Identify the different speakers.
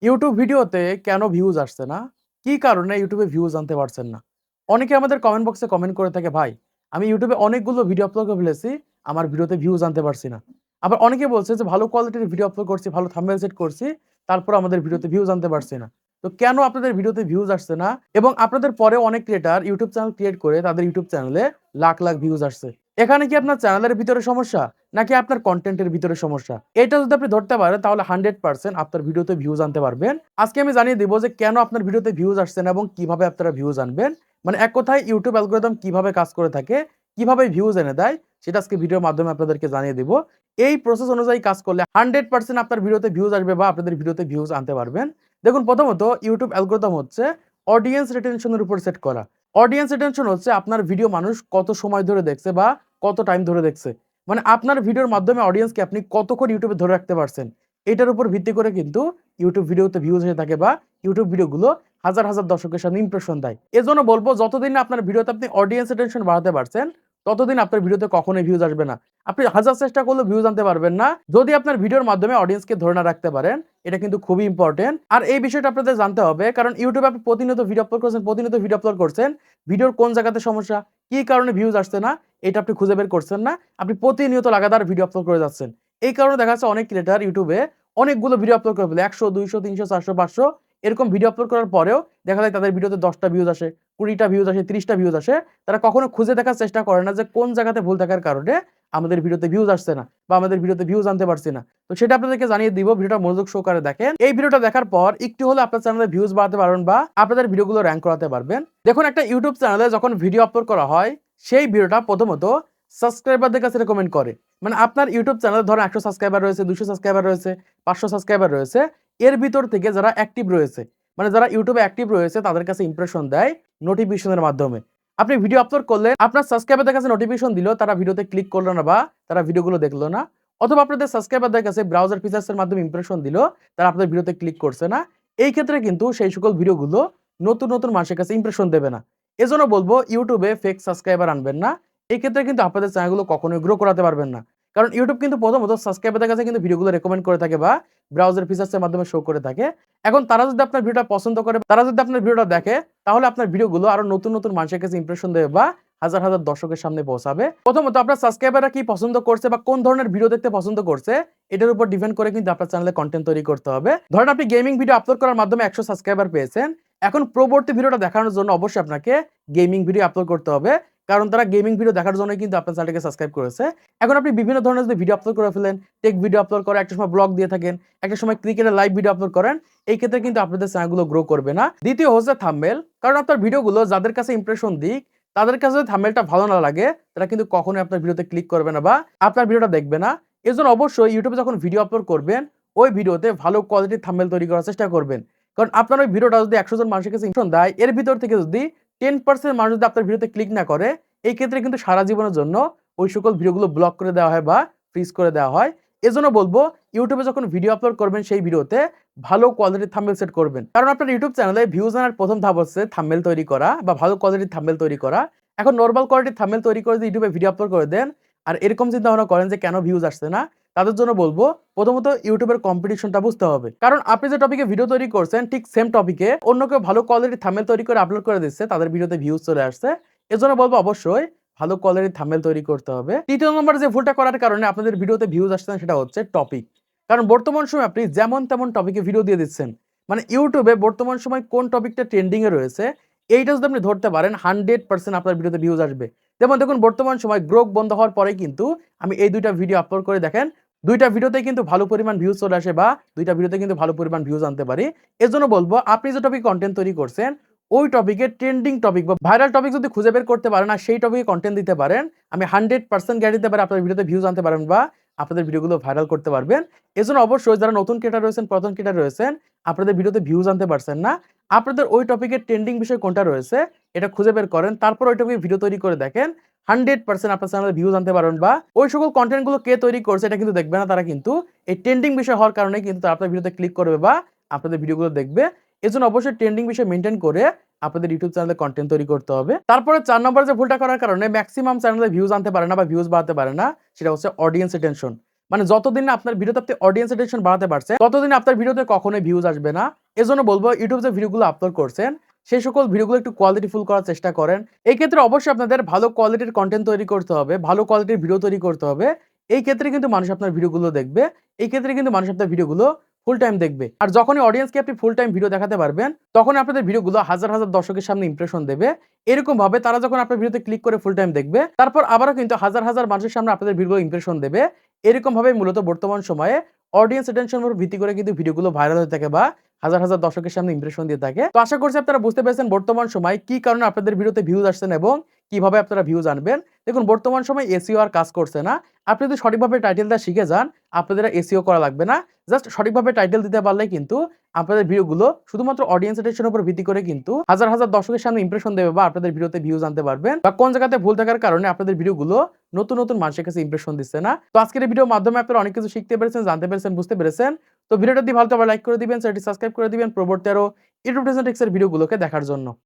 Speaker 1: YouTube ভিডিওতে কেন views আসছে না? কি কারণে ইউটিউবে ভিউজ আনতে পারছেন না? অনেকে আমাদের কমেন্ট বক্সে কমেন্ট করে থাকে, "ভাই, আমি ইউটিউবে অনেকগুলো ভিডিও আপলোড করে ফেলেছি। আমার ভিডিওতে ভিউজ আনতে পারছি না।" আবার অনেকে বলছে যে, "ভালো কোয়ালিটির ভিডিও আপলোড করছি, ভালো থাম্বনেল সেট করছি। তারপর আমাদের ভিডিওতে ভিউজ আনতে পারছি না।" তো কেন আপনাদের ভিডিওতে ভিউজ আসছে না? এবং আপনাদের পরেও অনেক ক্রিয়েটর ইউটিউব চ্যানেল ক্রিয়েট করে তাদের ইউটিউব চ্যানেলে লাখ, লাখ ভিউজ আসছে। এখানে কি আপনার চ্যানেলের ভিতরে সমস্যা? নাকি আপনার কনটেন্টের ভিতরে সমস্যা? এটা যদি আপনি ধরতে পারেন তাহলে 100% আপনার ভিডিওতে ভিউজ আনতে পারবেন। আজকে আমি জানিয়ে দিব যে কেন আপনার ভিডিওতে ভিউজ আসছে না এবং কিভাবে আপনারা ভিউজ আনবেন। মানে এক কথায় ইউটিউব অ্যালগরিদম কিভাবে কাজ করে থাকে, কিভাবে ভিউজ এনে দেয় সেটা আজকে ভিডিওর মাধ্যমে আপনাদেরকে জানিয়ে দিব। এই প্রসেস অনুযায়ী কাজ করলে 100% আপনার ভিডিওতে ভিউজ আসবে বা আপনাদের ভিডিওতে ভিউজ আনতে পারবেন। দেখুন, প্রথমত ইউটিউব অ্যালগরিদম হচ্ছে অডিয়েন্স রিটেনশন এর উপর সেট করা। অডিয়েন্স রিটেনশন হচ্ছে আপনার ভিডিও মানুষ কত সময় ধরে দেখছে বা কত টাইম ধরে দেখছে। মানে আপনার ভিডিওর মাধ্যমে অডিয়েন্সকে আপনি কতক্ষণ ইউটিউবে ধরে রাখতে পারছেন। এটার উপর ভিত্তি করে কিন্তু ইউটিউব ভিডিওতে ভিউজ এসে থাকে বা ইউটিউব ভিডিওগুলো হাজার, হাজার দর্শকের সামনে ইমপ্রেশন দেয়। এজন্য বলব যতদিন না আপনার ভিডিওতে আপনি অডিয়েন্স রিটেনশন বাড়াতে পারছেন, ততদিন আপনার ভিডিওতে কখনোই ভিউজ আসবে না। আপনি হাজার চেষ্টা করলেও ভিউজ আনতে পারবেন না। যদি আপনার ভিডিওর মাধ্যমে অডিয়েন্সকে ধরে না রাখতে পারেন, এটা কিন্তু খুবই ইম্পোর্টেন্ট। আর এই বিষয়টা আপনাদের জানতে হবে কারণ ইউটিউবে আপনি প্রতিনিয়ত ভিডিও আপলোড করছেন, প্রতিনিয়ত ভিডিও আপলোড করছেন। ভিডিওর কোন জায়গাতে সমস্যা, কি কারণে ভিউজ আসছে না, এটা আপনি খুঁজে বের করছেন না। আপনি প্রতিনিয়ত লাগাতার ভিডিও আপলোড করে যাচ্ছেন। এই কারণে দেখা যাচ্ছে অনেক ক্রিয়েটর ইউটিউবে অনেকগুলো ভিডিও আপলোড করে ফেলে। ১০০, ২০০, ৩০০, ৪০০, ৫০০ এরকম ভিডিও আপলোড করার পরেও দেখা যায় তাদের ভিডিওতে ১০ টা ভিউজ আসে, ২০ টা ভিউজ আসে, ৩০ টা ভিউজ আসে। তারা কখনো খুঁজে দেখার চেষ্টা করে না যে কোন জায়গাতে ভুল থাকার কারণে আমাদের ভিডিওতে ভিউজ আসছে না বা আমাদের ভিডিওতে ভিউজ আনতে পারছি না। তো সেটা আপনাদেরকে জানিয়ে দিব। ভিডিওটা মনোযোগ সহকারে দেখেন। এই ভিডিওটা দেখার পর একটু হলেও আপনার চ্যানেলে ভিউজ বাড়াতে পারবেন বা আপনাদের ভিডিওগুলো র‍্যাংক করাতে পারবেন। দেখুন, একটা ইউটিউব চ্যানেলে যখন ভিডিও আপলোড করা হয়, সেই ভিডিওটা প্রথমত সাবস্ক্রাইবারদের কাছে রেকমেন্ড করে। মানে আপনার ইউটিউব চ্যানেলে ধরেন ১০০ সাবস্ক্রাইবার রয়েছে, ২০০ সাবস্ক্রাইবার রয়েছে, ৫০০ সাবস্ক্রাইবার রয়েছে। এর ভিতর থেকে যারা অ্যাক্টিভ রয়েছে, মানে যারা ইউটিউবে অ্যাক্টিভ রয়েছে তাদের কাছে ইমপ্রেশন দেয় নোটিফিকেশনের মাধ্যমে। আপনি ভিডিও আপলোড করলে আপনার সাবস্ক্রাইবারদের কাছে নোটিফিকেশন দিলেও তারা ভিডিওতে ক্লিক করলো না বা তারা ভিডিওগুলো দেখলো না। অথবা আপনাদের সাবস্ক্রাইবারদের কাছে ব্রাউজার ফিচার্স এর মাধ্যমে ইমপ্রেশন দিলেও তারা আপনাদের ভিডিওতে ক্লিক করছে না। এই ক্ষেত্রে কিন্তু সেই সকল ভিডিওগুলো নতুন, নতুন মানুষের কাছে ইমপ্রেশন দেবে না। এজন্য বলব ইউটিউবে ফেক সাবস্ক্রাইবার আনবেন না। এই ক্ষেত্রে কিন্তু আপনাদের চ্যানেলগুলো কখনোই গ্রো করাতে পারবেন না। কারণ ইউটিউব কিন্তু প্রথমত সাবস্ক্রাইবারদের কাছে কিন্তু ভিডিওগুলো রেকমেন্ড করে থাকে বা ব্রাউজার ফিচার্স এর মাধ্যমে শো করে থাকে। এখন তারা যদি আপনার ভিডিওটা পছন্দ করে, তারা যদি আপনার ভিডিওটা দেখে, তাহলে আপনার ভিডিওগুলো আরো নতুন, নতুন মানুষের কাছে ইমপ্রেশন দেবে বা হাজার, হাজার দর্শকের সামনে পৌঁছাবে। প্রথমত আপনার সাবস্ক্রাইবাররা কি পছন্দ করছে বা কোন ধরনের ভিডিও দেখতে পছন্দ করছে, এটার উপর ডিপেন্ড করে কিন্তু আপনার চ্যানেলে কনটেন্ট তৈরি করতে হবে। ধরেন আপনি গেমিং ভিডিও আপলোড করার মাধ্যমে ১০০ সাবস্ক্রাইবার পেয়েছেন। এখন পরবর্তী ভিডিওটা দেখানোর জন্য অবশ্যই আপনাকে গেমিং ভিডিও আপলোড করতে হবে। কারণ তারা গেমিং ভিডিও দেখার জন্যই কিন্তু আপনার চ্যানেলটাকে সাবস্ক্রাইব করেছে। এখন আপনি বিভিন্ন ধরনের যদি ভিডিও আপলোড করে ফেলেন, টেক ভিডিও আপলোড করেন, একটা সময় ব্লগ দিয়ে থাকেন, একটা সময় ক্রিকেটের লাইভ ভিডিও আপলোড করেন, এই ক্ষেত্রে কিন্তু আপনাদের চ্যানেলগুলো গ্রো করবে না। দ্বিতীয় হচ্ছে থাম্বনেল। কারণ আপনার ভিডিওগুলো যাদের কাছে ইমপ্রেশন দিক, তাদের কাছে যদি থাম্বনেলটা ভালো না লাগে, তারা কিন্তু কখনোই আপনার ভিডিওতে ক্লিক করবে না বা আপনার ভিডিওটা দেখবে না। এজন্য অবশ্যই ইউটিউবে যখন ভিডিও আপলোড করবেন, ওই ভিডিওতে ভালো কোয়ালিটির থাম্বনেল তৈরি করার চেষ্টা করবেন। কারণ আপনার ওই ভিডিওটা যদি ১০০ জন মানুষের কাছে ইমপ্রেশন দেয়, এর ভিতর থেকে যদি 10% মানুষ যদি আপনার ভিডিওতে ক্লিক না করে, এই ক্ষেত্রে কিন্তু সারা জীবনের জন্য ওই সকল ভিডিওগুলো ব্লক করে দেওয়া হয় বা ফ্রিজ করে দেওয়া হয়। এজন্য বলবো ইউটিউবে যখন ভিডিও আপলোড করবেন সেই ভিডিওতে ভালো কোয়ালিটির থাম্বনেল সেট করবেন। কারণ আপনার ইউটিউব চ্যানেলে ভিউজ আনার প্রথম ধাপ হচ্ছে থাম্বনেল তৈরি করা বা ভালো কোয়ালিটির থাম্বনেল তৈরি করা। এখন নরমাল কোয়ালিটির থাম্বনেল তৈরি করে যদি ইউটিউবে ভিডিও আপলোড করে দেন আর এরকম চিন্তা ভাবনা করেন যে কেন ভিউজ আসছে না, তাদের জন্য বলবো প্রথমত ইউটিউবের কম্পিটিশনটা বুঝতে হবে। কারণ আপনি যে টপিকে ভিডিও তৈরি করছেন ঠিক সেম টপিকে অন্য কেউ ভালো কোয়ালিটির থাম্বনেল তৈরি করে আপলোড করে দিচ্ছে, তাদের ভিডিওতে ভিউজ চলে আসছে। এজন্য বলবো অবশ্যই ভালো কোয়ালিটির থাম্বনেল তৈরি করতে হবে। তৃতীয় নম্বর যে ভুলটা করার কারণে আপনাদের ভিডিওতে ভিউজ আসছে না সেটা হচ্ছে টপিক। কারণ বর্তমান সময়ে আপনি যেমন তেমন টপিকে ভিডিও দিয়ে দিচ্ছেন। মানে ইউটিউবে বর্তমান সময় কোন টপিকটা ট্রেন্ডিং এ রয়েছে, এইটা যদি আপনি ধরতে পারেন 100% আপনার ভিডিওতে ভিউজ আসবে। যেমন দেখুন, বর্তমান সময় গ্রোক বন্ধ হওয়ার পরেই কিন্তু আমি এই ২ টা ভিডিও আপলোড করে দেখেন, ২ টা ভিডিওতেই কিন্তু ভালো পরিমাণ ভিউজ চলে আসে বা ২ টা ভিডিওতে কিন্তু ভালো পরিমাণ ভিউজ আনতে পারি। এজন্য বলব আপনি যে টপিকে কনটেন্ট তৈরি করছেন, ওই টপিকে ট্রেন্ডিং টপিক বা ভাইরাল টপিক যদি খুঁজে বের করতে পারেন আর সেই টপিকে কনটেন্ট দিতে পারেন, আমি 100% গ্যারান্টি দিতে পারি আপনার ভিডিওতে ভিউজ আনতে পারবেন বা আপনাদের ভিডিওগুলো ভাইরাল করতে পারবেন। এজন্য অবশ্যই যারা নতুন ক্রিয়েটর রয়েছেন, পুরাতন ক্রিয়েটর রয়েছেন, আপনাদের ভিডিওতে ভিউজ আনতে পারছেন না। আপনাদের ওই টপিকের ট্রেন্ডিং বিষয় কোনটা রয়েছে এটা খুঁজে বের করেন। তারপর ওই টপিকে ভিডিও তৈরি করে দেখেন। 100% আপনার চ্যানেলে ভিউজ আনতে পারবেন বা ওই সকল কনটেন্ট গুলো কে তৈরি করছে এটা কিন্তু দেখবে না। তারা কিন্তু এই ট্রেন্ডিং বিষয় হওয়ার কারণে কিন্তু তারা আপনার ভিডিওতে ক্লিক করবে বা আপনাদের ভিডিওগুলো দেখবে। এজন্য অবশ্যই ট্রেন্ডিং বিষয় মেইনটেইন করে আপনাদের ইউটিউব চ্যানেলে কনটেন্ট তৈরি করতে হবে। তারপরে ৪ নম্বর যে ভুলটা করার কারণে ম্যাক্সিমাম চ্যানেলে ভিউজ আনতে পারে না বা ভিউজ বাড়াতে পারে না, সেটা হচ্ছে অডিয়েন্স রিটেনশন। মানে যতদিন না আপনার ভিডিওতে আপনি অডিয়েন্স অ্যাটেনশন বাড়াতে পারছেন, ততদিন আপনার ভিডিওতে কখনোই ভিউজ আসবে না। এজন্য বলব YouTube যে ভিডিওগুলো আপলোড করছেন, সেই সকল ভিডিওগুলো একটু কোয়ালিটিফুল করার চেষ্টা করেন। এই ক্ষেত্রে অবশ্যই আপনাদের ভালো কোয়ালিটির কনটেন্ট তৈরি করতে হবে, ভালো কোয়ালিটির ভিডিও তৈরি করতে হবে। এই ক্ষেত্রে কিন্তু মানুষ আপনার ভিডিওগুলো দেখবে। এই ক্ষেত্রে কিন্তু মানুষ আপনার ভিডিওগুলো ফুল টাইম দেখবে। আর যখনই অডিয়েন্সকে আপনি ফুল টাইম ভিডিও দেখাতে পারবেন, তখনই আপনাদের ভিডিওগুলো হাজার, হাজার দর্শকের সামনে ইমপ্রেশন দেবে। এরকমভাবে তারা যখন আপনার ভিডিওতে ক্লিক করে ফুল টাইম দেখবে, তারপর আবারও কিন্তু হাজার, হাজার মানুষের সামনে আপনাদের ভিডিওগুলো ইমপ্রেশন দেবে। এরকমভাবে মূলত বর্তমান সময়ে অডিয়েন্স অ্যাটেনশন এর উপর ভিত্তি করে কিন্তু ভিডিওগুলো ভাইরাল হয়ে থাকে বা হাজার, হাজার দর্শকের সামনে ইমপ্রেশন দিয়ে থাকে। তো আশা করছি আপনারা বুঝতে পেরেছেন বর্তমান সময়ে কি কারণে আপনাদের ভিডিওতে ভিউজ আসছে না এবং কিভাবে আপনারা ভিউজ আনবেন। দেখুন বর্তমান সময়ে এসইও আর কাজ করছে না। আপনি যদি সঠিকভাবে টাইটেলটা শিখে যান, আপনাদের আর এসইও করা লাগবে না। জাস্ট সঠিকভাবে টাইটেল দিতে পারলেই কিন্তু আপনাদের ভিডিওগুলো শুধুমাত্র অডিয়েন্স অ্যাটেনশন এর উপর ভিত্তি করে কিন্তু হাজার, হাজার দর্শকের সামনে ইমপ্রেশন দেবে বা আপনাদের ভিডিওতে ভিউজ আনতে পারবেন। বা কোন জায়গাতে ভুল থাকার কারণে আপনাদের ভিডিওগুলো নতুন, নতুন মানুষের কাছে ইমপ্রেশন দিচ্ছে না। তো আজকের এই ভিডিওর মাধ্যমে আপনারা অনেক কিছু শিখতে পেরেছেন, জানতে পেরেছেন, বুঝতে পেরেছেন। তো ভিডিওটা যদি ভালো লাগে লাইক করে দিবেন, চ্যানেলটি সাবস্ক্রাইব করে দিবেন পরবর্তী আরো ইউটিউব টিপস এর ভিডিওগুলোকে দেখার জন্য।